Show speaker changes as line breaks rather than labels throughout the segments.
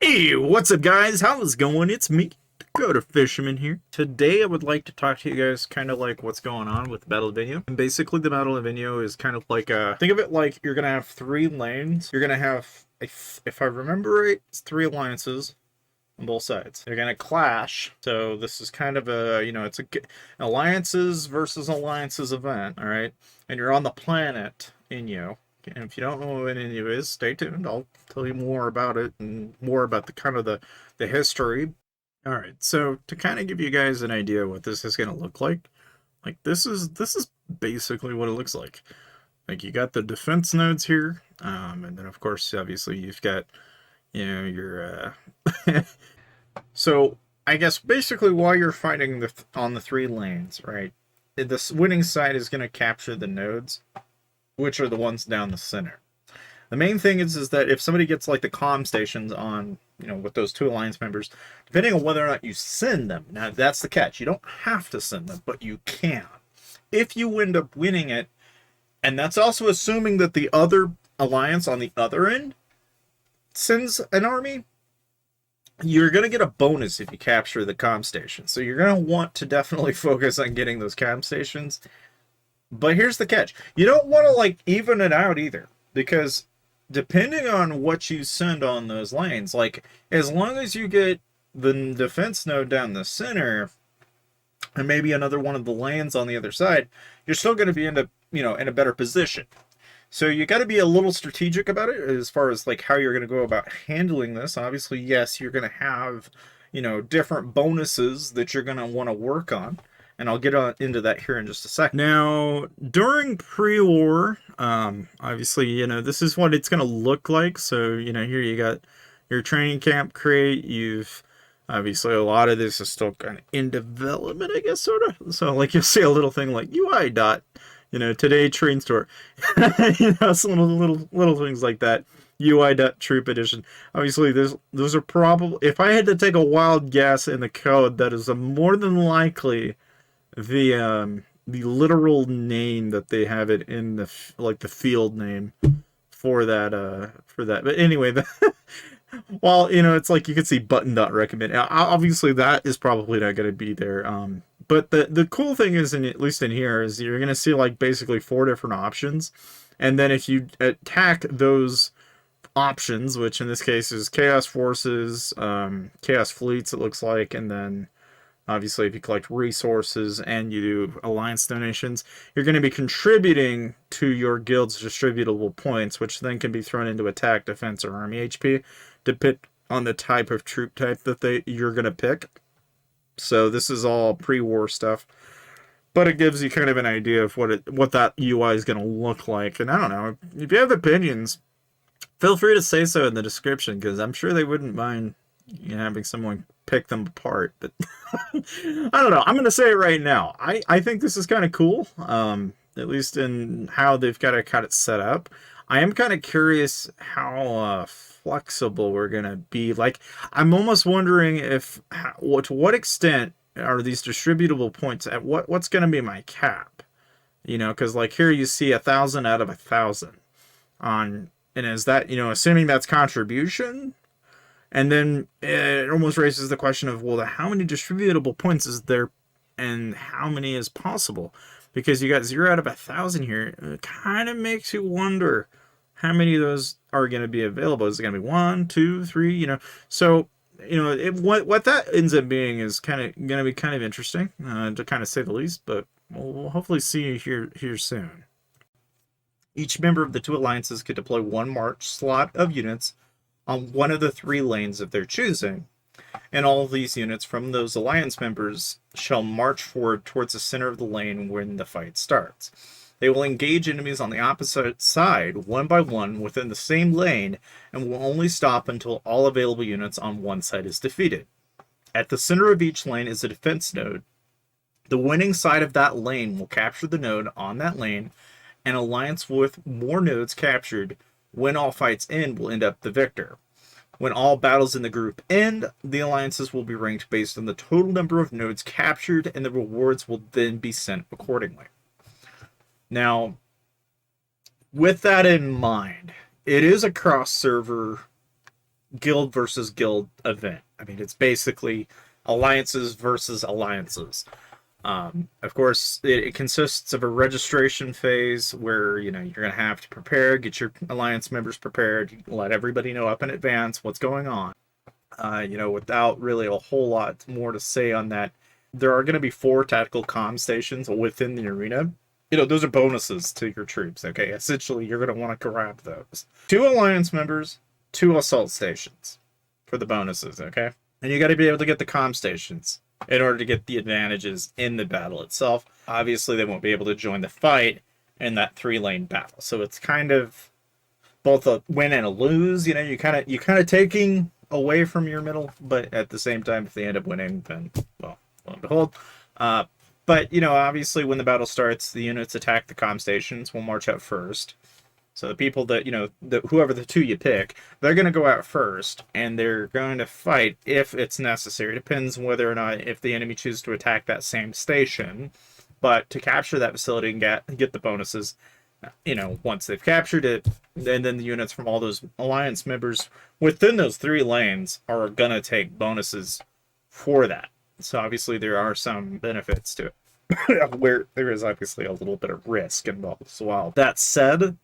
Hey, what's up guys? How's it going? It's me, Dakota Fisherman here. Today I would like to talk to you guys kind of like what's going on with the Battle of Enyo. And basically the Battle of Enyo is kind of like think of it like you're going to have three lanes. You're going to have, if I remember right, it's three alliances on both sides. They're going to clash. So this is kind of a, it's alliances versus alliances event, all right? And you're on the planet Enyo. And if you don't know what Enyo is, stay tuned. I'll tell you more about it and more about the kind of the history. All right, so to kind of give you guys an idea what this is going to look like this is basically what it looks like. Like you got the defense nodes here, and then of course, obviously, you've got your so I guess basically while you're fighting on the three lanes, right? This winning side is going to capture the nodes, which are the ones down the center. The main thing is that if somebody gets like the comm stations on, with those two alliance members, depending on whether or not you send them, now that's the catch. You don't have to send them, but you can. If you end up winning it, and that's also assuming that the other alliance on the other end sends an army, you're going to get a bonus if you capture the comm station. So you're going to want to definitely focus on getting those comm stations. But here's the catch. You don't want to like even it out either, because depending on what you send on those lanes, like as long as you get the defense node down the center and maybe another one of the lanes on the other side, you're still going to be in a better position. So you got to be a little strategic about it as far as like how you're going to go about handling this. Obviously, yes, you're going to have, different bonuses that you're going to want to work on. And I'll get into that here in just a second. Now, during pre-war, obviously, this is what it's going to look like. So, here you got your training camp crate. You've, obviously, a lot of this is still kind of in development, I guess, sort of. So, like, you'll see a little thing like UI dot, today train store. Some little things like that. UI troop edition. Obviously, those are probably, if I had to take a wild guess in the code, that is a more than likely the literal name that they have it in the the field name for that. But anyway, well, it's like you can see button dot recommend. Obviously, that is probably not going to be there. But the cool thing is, at least in here, is you're going to see like basically four different options, and then if you attack those options, which in this case is chaos forces, chaos fleets, it looks like, and then obviously, if you collect resources and you do alliance donations, you're going to be contributing to your guild's distributable points, which then can be thrown into attack, defense, or army HP, depending on the type of troop type that you're going to pick. So this is all pre-war stuff, but it gives you kind of an idea of what that UI is going to look like. And I don't know, if you have opinions, feel free to say so in the description, because I'm sure they wouldn't mind having someone pick them apart. But I don't know, I'm gonna say it right now, I think this is kind of cool, at least in how they've got it set up. I am kind of curious how flexible we're gonna be. Like, I'm almost wondering if to what extent are these distributable points at what's gonna be my cap, because like here you see 1,000 out of 1,000 on, and is that, assuming that's contribution? And then it almost raises the question of, well, how many distributable points is there and how many is possible? Because you got 0 out of 1,000 here. It kind of makes you wonder how many of those are going to be available. Is it going to be 1, 2, 3? So, what that ends up being is kind of going to be kind of interesting, to kind of say the least. But we'll hopefully see you here soon. Each member of the two alliances could deploy one march slot of units on one of the three lanes of their choosing, and all of these units from those alliance members shall march forward towards the center of the lane when the fight starts. They will engage enemies on the opposite side one by one within the same lane, and will only stop until all available units on one side is defeated. At the center of each lane is a defense node. The winning side of that lane will capture the node on that lane, and alliance with more nodes captured when all fights end will end up the victor. When all battles in the group end, the alliances will be ranked based on the total number of nodes captured, and the rewards will then be sent accordingly. Now, with that in mind, it is a cross-server guild versus guild event. I mean, it's basically alliances versus alliances. Of course, it consists of a registration phase where, you know, you're going to have to prepare, get your alliance members prepared, let everybody know up in advance what's going on. You know, without really a whole lot more to say on that, there are going to be 4 tactical comm stations within the arena. You know, those are bonuses to your troops, okay? Essentially, you're going to want to grab those. 2 alliance members, 2 assault stations for the bonuses, okay? And you got to be able to get the comm stations in order to get the advantages in the battle itself. Obviously, they won't be able to join the fight in that 3-lane battle. So it's kind of both a win and a lose. You know, you kind of taking away from your middle, but at the same time, if they end up winning, then, well, lo and behold. But, you know, obviously when the battle starts, the units attack the comm stations, will march out first. So the people that, you know, whoever the 2 you pick, they're going to go out first, and they're going to fight if it's necessary. Depends whether or not, if the enemy chooses to attack that same station. But to capture that facility and get the bonuses, you know, once they've captured it, and then the units from all those alliance members within those 3 lanes are going to take bonuses for that. So obviously there are some benefits to it, where there is obviously a little bit of risk involved as well. That said,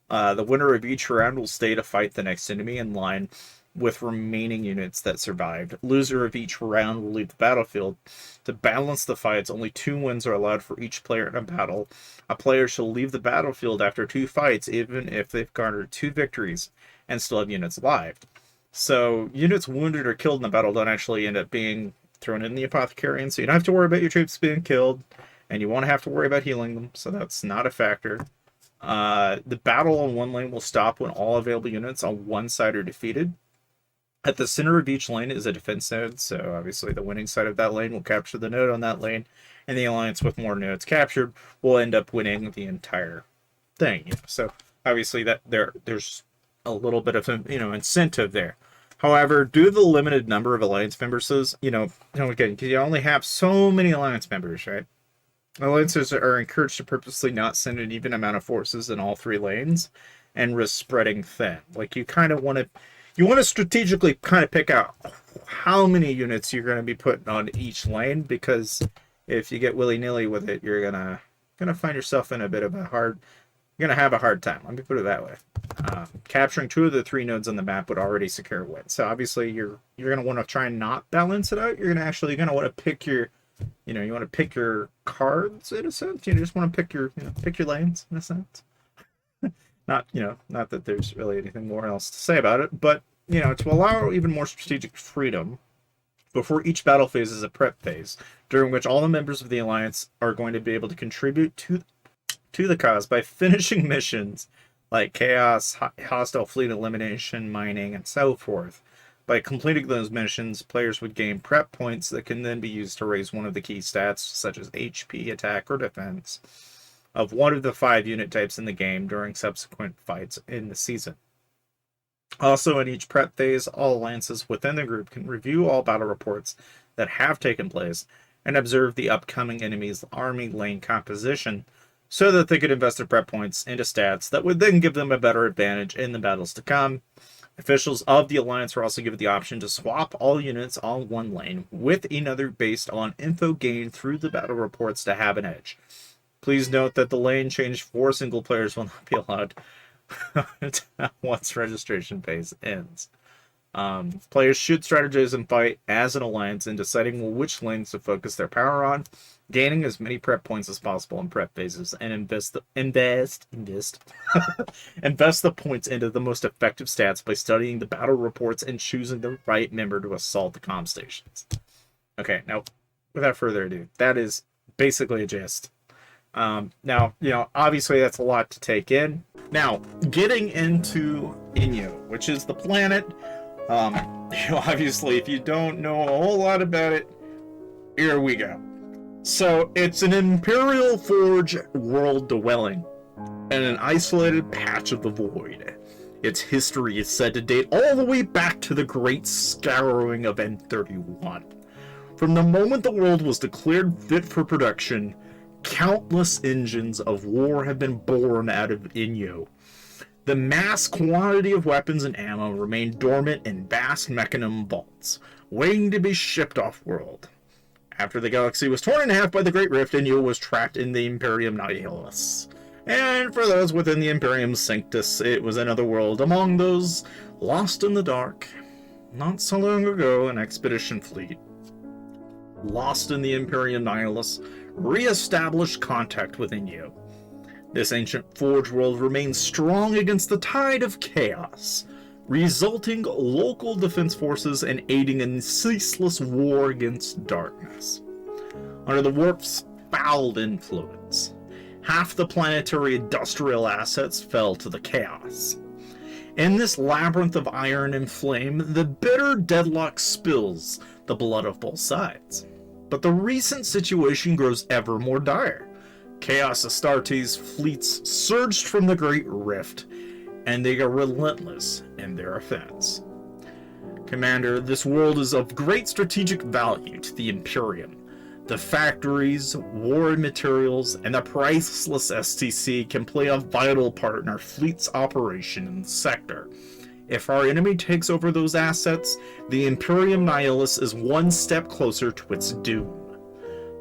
the winner of each round will stay to fight the next enemy in line with remaining units that survived. Loser of each round will leave the battlefield. To balance the fights, only 2 wins are allowed for each player in a battle. A player shall leave the battlefield after 2 fights, even if they've garnered 2 victories and still have units alive. So units wounded or killed in the battle don't actually end up being thrown in the apothecarian, so you don't have to worry about your troops being killed, and you won't have to worry about healing them, so that's not a factor. The battle on one lane will stop when all available units on one side are defeated. At the center of each lane is a defense node, so obviously the winning side of that lane will capture the node on that lane, and the alliance with more nodes captured will end up winning the entire thing. You know? So obviously that there's a little bit of, you know, incentive there. However, due to the limited number of alliance members, you know, again, because you only have so many alliance members, right? Alliances are encouraged to purposely not send an even amount of forces in all 3 lanes and risk spreading thin. Like, you kind of want to strategically kind of pick out how many units you're going to be putting on each lane, because if you get willy-nilly with it, you're gonna find yourself in a bit of a you're gonna have a hard time. Let me put it that way. Capturing 2 of the 3 nodes on the map would already secure a win. So obviously you're gonna want to try and not balance it out. You're gonna want to pick your, you know, you want to pick your cards in a sense. You just want to pick your, you know, pick your lanes in a sense. Not, you know, not that there's really anything more else to say about it, but, you know, to allow even more strategic freedom. Before each battle phase is a prep phase, during which all the members of the alliance are going to be able to contribute to the cause by finishing missions like chaos, hostile fleet elimination, mining, and so forth. By completing those missions, players would gain prep points that can then be used to raise one of the key stats, such as HP, attack, or defense, of one of the 5 unit types in the game during subsequent fights in the season. Also, in each prep phase, all alliances within the group can review all battle reports that have taken place and observe the upcoming enemy's army lane composition, so that they could invest their prep points into stats that would then give them a better advantage in the battles to come. Officials of the alliance are also given the option to swap all units on one lane with another based on info gained through the battle reports to have an edge. Please note that the lane change for single players will not be allowed once registration phase ends. Players should strategize and fight as an alliance in deciding which lanes to focus their power on, gaining as many prep points as possible in prep phases, and invest the points into the most effective stats by studying the battle reports and choosing the right member to assault the comm stations. Okay, now, without further ado, that is basically a gist. Now, you know, obviously that's a lot to take in. Now, getting into Enyo, which is the planet, you know, obviously, if you don't know a whole lot about it, here we go. So, it's an Imperial Forge world dwelling and an isolated patch of the void. Its history is said to date all the way back to the Great Scouring of N31. From the moment the world was declared fit for production, countless engines of war have been born out of Enyo. The mass quantity of weapons and ammo remained dormant in vast Mechanum vaults, waiting to be shipped off-world. After the galaxy was torn in half by the Great Rift, Enyo was trapped in the Imperium Nihilus. And for those within the Imperium Sanctus, it was another world among those lost in the dark. Not so long ago, an expedition fleet, lost in the Imperium Nihilus, re-established contact with Enyo. This ancient forge world remains strong against the tide of chaos, resulting local defense forces and aiding in ceaseless war against darkness. Under the warp's foul influence, half the planetary industrial assets fell to the chaos. In this labyrinth of iron and flame, the bitter deadlock spills the blood of both sides. But the recent situation grows ever more dire. Chaos Astartes' fleets surged from the Great Rift, and they are relentless in their offense. Commander, this world is of great strategic value to the Imperium. The factories, war materials, and the priceless STC can play a vital part in our fleet's operation in the sector. If our enemy takes over those assets, the Imperium Nihilus is one step closer to its doom.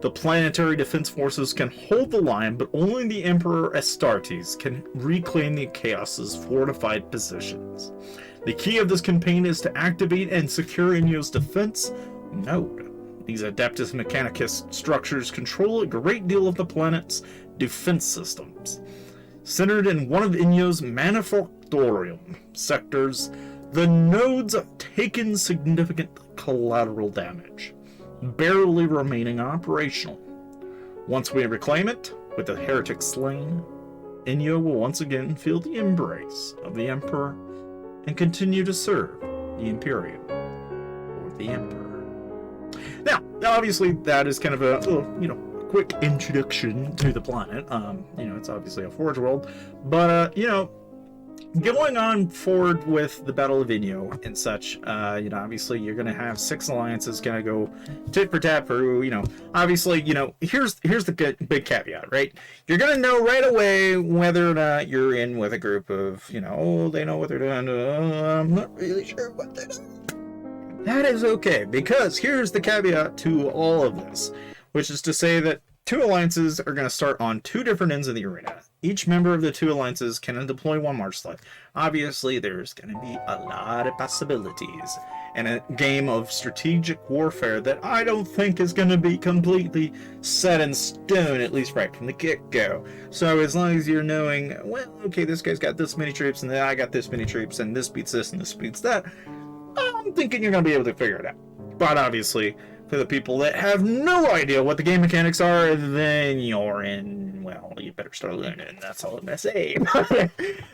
The planetary defense forces can hold the line, but only the Emperor Astartes can reclaim the Chaos's fortified positions. The key of this campaign is to activate and secure Enyo's defense node. These Adeptus Mechanicus structures control a great deal of the planet's defense systems. Centered in one of Enyo's manufactorium sectors, the nodes have taken significant collateral damage, barely remaining operational. Once we reclaim it, with the heretics slain, Enyo will once again feel the embrace of the Emperor and continue to serve the Imperium, or the Emperor. Now, obviously, that is kind of a quick introduction to the planet. It's obviously a Forge world, but going on forward with the Battle of Enyo and such, obviously you're going to have 6 alliances going to go tit for tat for, obviously, here's the big caveat, right? You're going to know right away whether or not you're in with a group of, they know what they're doing. I'm not really sure what they're doing. That is okay, because here's the caveat to all of this, which is to say that 2 alliances are going to start on 2 different ends of the arena. Each member of the 2 alliances can deploy 1 march slot. Obviously, there's going to be a lot of possibilities in a game of strategic warfare that I don't think is going to be completely set in stone, at least right from the get-go. So as long as you're knowing, well, okay, this guy's got this many troops, and then I got this many troops, and this beats this, and this beats that, I'm thinking you're going to be able to figure it out. But obviously, for the people that have no idea what the game mechanics are, then you're in, well, you better start learning. That's all I'm going to say.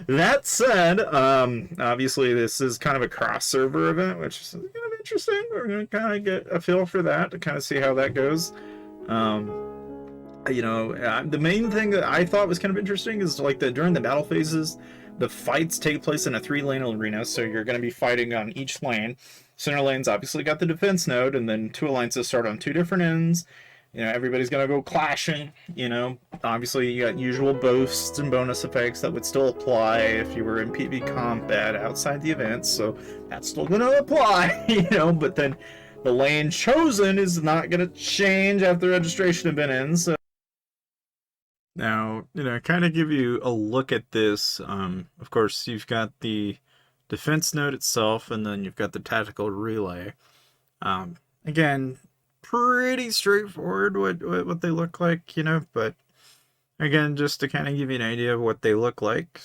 That said, obviously this is kind of a cross-server event, which is kind of interesting. We're going to kind of get a feel for that to kind of see how that goes. The main thing that I thought was kind of interesting is like during the battle phases, the fights take place in a 3-lane arena, so you're going to be fighting on each lane. Center lane's obviously got the defense node, and then 2 alliances start on 2 different ends. Everybody's going to go clashing. Obviously you got usual boosts and bonus effects that would still apply if you were in PvP combat outside the event, so that's still going to apply, but then the lane chosen is not going to change after registration event ends, so. Now, kind of give you a look at this. Of course, you've got the defense node itself, and then you've got the tactical relay. Again, pretty straightforward what they look like, but again, just to kind of give you an idea of what they look like.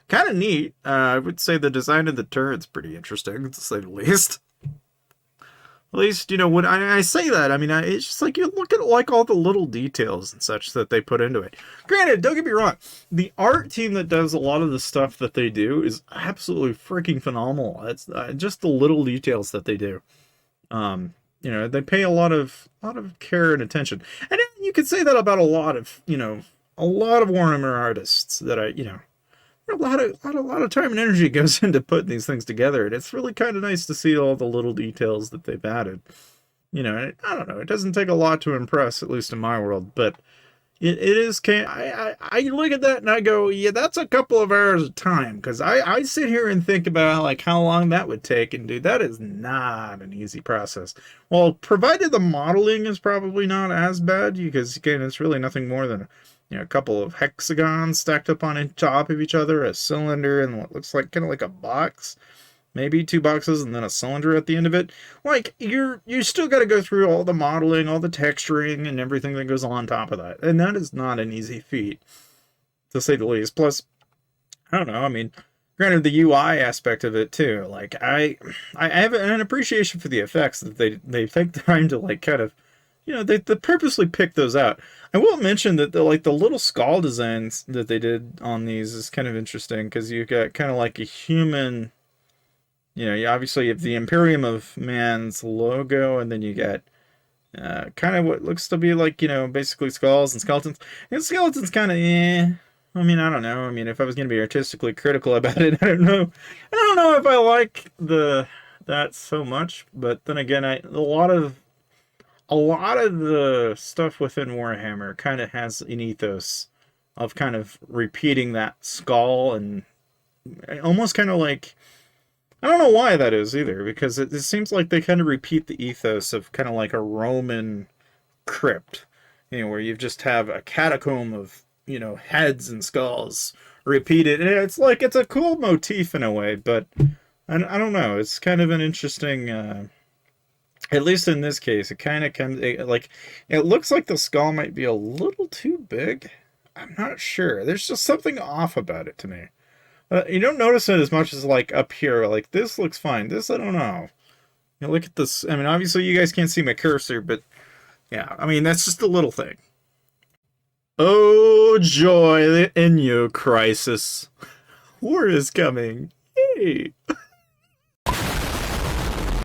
Kind of neat. I would say the design of the turret's pretty interesting, to say the least. At least, when I say that, I mean, it's just like you look at like all the little details and such that they put into it. Granted, don't get me wrong, the art team that does a lot of the stuff that they do is absolutely freaking phenomenal. It's just the little details that they do. They pay a lot of care and attention, and you could say that about a lot of Warhammer artists that a lot of time and energy goes into putting these things together, and it's really kind of nice to see all the little details that they've added. I don't know, it doesn't take a lot to impress, at least in my world, but it is. I look at that and I go, yeah, that's a couple of hours of time, because I sit here and think about like how long that would take, and dude, that is not an easy process. Well, provided the modeling is probably not as bad, because again, it's really nothing more than a couple of hexagons stacked up on top of each other, a cylinder, and what looks like kind of like a box. Maybe two boxes and then a cylinder at the end of it. Like, you still got to go through all the modeling, all the texturing, and everything that goes on top of that. And that is not an easy feat, to say the least. Plus, I don't know, I mean, granted, the UI aspect of it, too. Like, I have an appreciation for the effects that they take the time to, like, kind of, they purposely pick those out. I will mention that the little skull designs that they did on these is kind of interesting, because you got kind of like a human... you obviously have the Imperium of Man's logo, and then you get kind of what looks to be like, basically skulls and skeletons. And skeletons kind of, I mean, I don't know. I mean, if I was going to be artistically critical about it, I don't know. I don't know if I like that so much. But then again, a lot of the stuff within Warhammer kind of has an ethos of kind of repeating that skull, and almost kind of like... I don't know why that is either, because it seems like they kind of repeat the ethos of kind of like a Roman crypt, where you just have a catacomb of, heads and skulls repeated. And it's like, it's a cool motif in a way, but I don't know. It's kind of an interesting, at least in this case, it kind of comes, like, it looks like the skull might be a little too big. I'm not sure. There's just something off about it to me. You don't notice it as much as like up here. Like, this looks fine. This, I don't know. Look at this. I mean, obviously you guys can't see my cursor, but yeah, I mean, that's just a little thing. Oh joy, the Enyo crisis. War is coming. Hey.